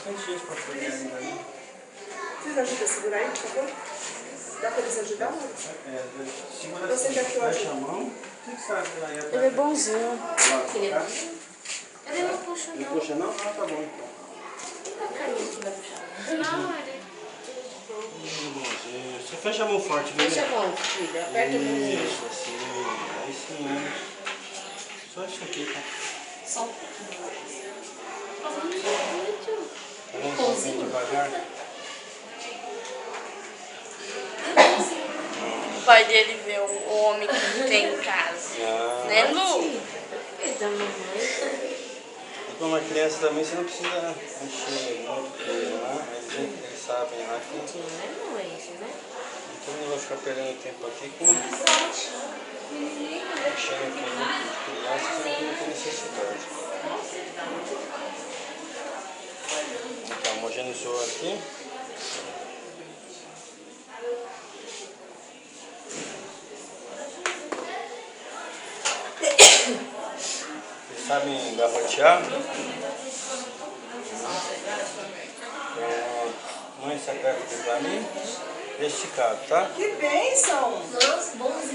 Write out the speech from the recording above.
bastante gente para poder ainda, né? Vocês ajudam a segurar aí, por favor? Dá para eles ajudar? Segura Você assim, quer que eu fecha ajude? a mão. O que você sabe aí atrás? Ele é bonzinho. Ele não puxa, Não não. puxa não? Ah, tá bom então. A carinha que vai puxar. Não, ele... Bonzinho. Você fecha a mão forte, viu? Fecha a mão, filha. Aperta o mãozinho. Isso, assim. Aí sim, né? Só isso aqui, tá? Só um pouquinho. Tá vendo? Pouquinho devagar. O pai dele vê o homem que tem em casa. Ah. Né, Lu? Da mamãe. E como uma criança também, você não precisa encher muito ele lá. Eles sabem lá que... Não é doente, né? Então eu não vou ficar perdendo tempo aqui com... Mexendo aqui de criança, você não tem necessidade. Então, homogeneizou aqui. Vocês sabem garrotear? Mãe, você aperta aqui pra mim. Esticado, tá? Que bênção! Nossa, bonzinho.